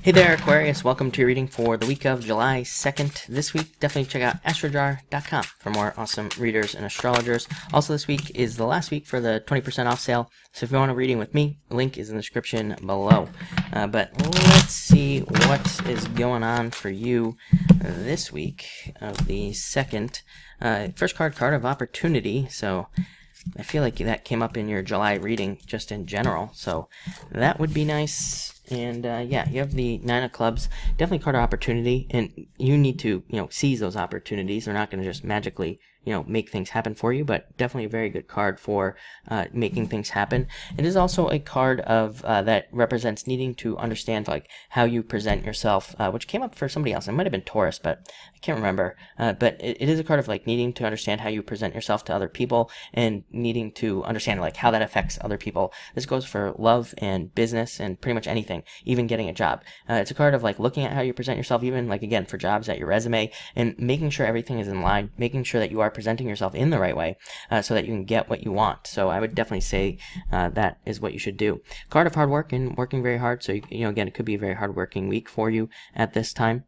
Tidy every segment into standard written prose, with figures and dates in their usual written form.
Hey there, Aquarius. Welcome to your reading for the week of July 2nd. This week, definitely check out astrojar.com for more awesome readers and astrologers. Also, this week is the last week for the 20% off sale. So if you want a reading with me, the link is in the description below. But let's see what is going on for you this week of the 2nd. First card of opportunity. So I feel like that came up in your July reading just in general. So that would be nice. And yeah, you have the Nine of Clubs, definitely card of opportunity, and you need to, seize those opportunities. They're not going to just magically, make things happen for you, but definitely a very good card for making things happen. It is also a card of that represents needing to understand like how you present yourself, which came up for somebody else. It might have been Taurus, but I can't remember. But it is a card of like needing to understand how you present yourself to other people and needing to understand like how that affects other people. This goes for love and business and pretty much anything, even getting a job. It's a card of like looking at how you present yourself, even like again for jobs, at your resume, and making sure everything is in line, making sure that you are presenting yourself in the right way so that you can get what you want. So I would definitely say that is what you should do. Card of hard work and working very hard. So again, it could be a very hard-working week for you at this time.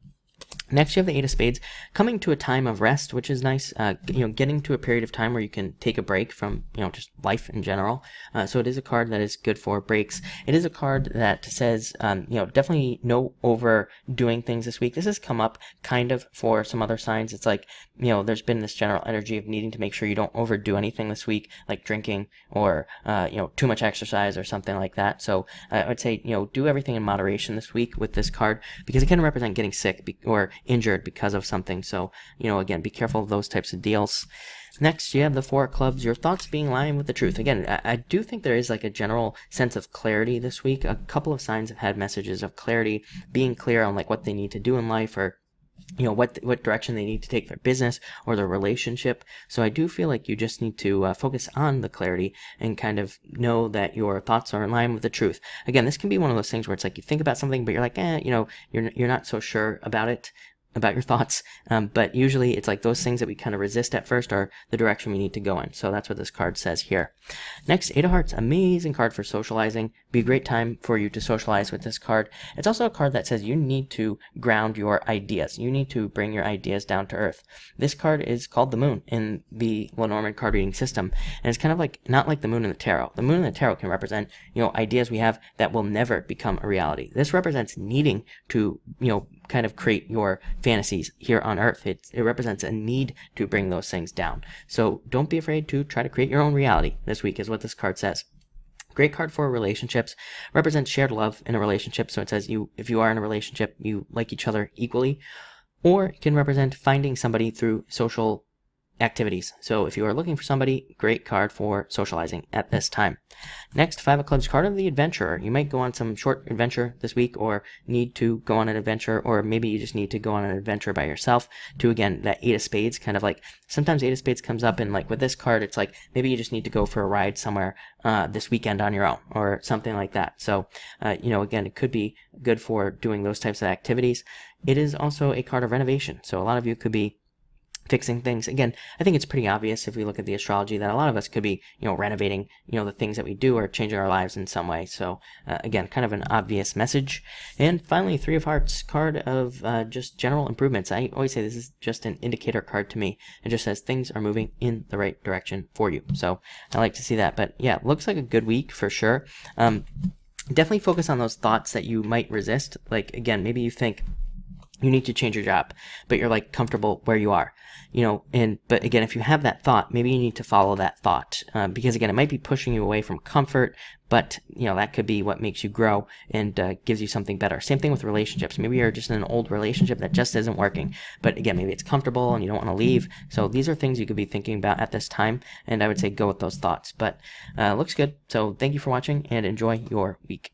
Next, you have the Eight of Spades, coming to a time of rest, which is nice. Getting to a period of time where you can take a break from, just life in general. So it is a card that is good for breaks. It is a card that says, definitely no overdoing things this week. This has come up kind of for some other signs. It's like, there's been this general energy of needing to make sure you don't overdo anything this week, like drinking or, too much exercise or something like that. So I would say, do everything in moderation this week with this card, because it can represent getting sick or injured because of something. So, again, be careful of those types of deals. Next, you have the Four of Clubs, your thoughts being in line with the truth. Again, I do think there is like a general sense of clarity this week. A couple of signs have had messages of clarity, being clear on like what they need to do in life, or what direction they need to take their business or their relationship. So I do feel like you just need to focus on the clarity and kind of know that your thoughts are in line with the truth. Again, this can be one of those things where it's like you think about something, but you're like, you're not so sure about it, about your thoughts, but usually it's like those things that we kind of resist at first are the direction we need to go in. So that's what this card says here. Next, Eight of Hearts, amazing card for socializing. Be a great time for you to socialize with this card. It's also a card that says you need to ground your ideas. You need to bring your ideas down to earth. This card is called the Moon in the Lenormand card reading system, and it's kind of like not like the Moon in the Tarot. The Moon in the Tarot can represent ideas we have that will never become a reality. This represents needing to kind of create your fantasies here on earth. It represents a need to bring those things down. So don't be afraid to try to create your own reality this week is what this card says. Great card for relationships. Represents shared love in a relationship. So it says if you are in a relationship, you like each other equally. Or it can represent finding somebody through social activities. So if you are looking for somebody, great card for socializing at this time. Next, Five of Clubs, card of the adventurer. You might go on some short adventure this week, or need to go on an adventure, or maybe you just need to go on an adventure by yourself. To again, that Eight of Spades, kind of like sometimes Eight of Spades comes up, and like with this card, it's like maybe you just need to go for a ride somewhere this weekend on your own, or something like that. So again, it could be good for doing those types of activities. It is also a card of renovation. So a lot of you could be fixing things. Again, I think it's pretty obvious if we look at the astrology that a lot of us could be, renovating, the things that we do or changing our lives in some way. So again, kind of an obvious message. And finally, Three of Hearts, card of just general improvements. I always say this is just an indicator card to me. It just says things are moving in the right direction for you. So I like to see that. But yeah, looks like a good week for sure. Definitely focus on those thoughts that you might resist. Like again, maybe you think you need to change your job, but you're like comfortable where you are, but again, if you have that thought, maybe you need to follow that thought, because again, it might be pushing you away from comfort, but that could be what makes you grow and gives you something better. Same thing with relationships. Maybe you're just in an old relationship that just isn't working, but again, maybe it's comfortable and you don't want to leave. So these are things you could be thinking about at this time, and I would say go with those thoughts. But looks good. So thank you for watching and enjoy your week.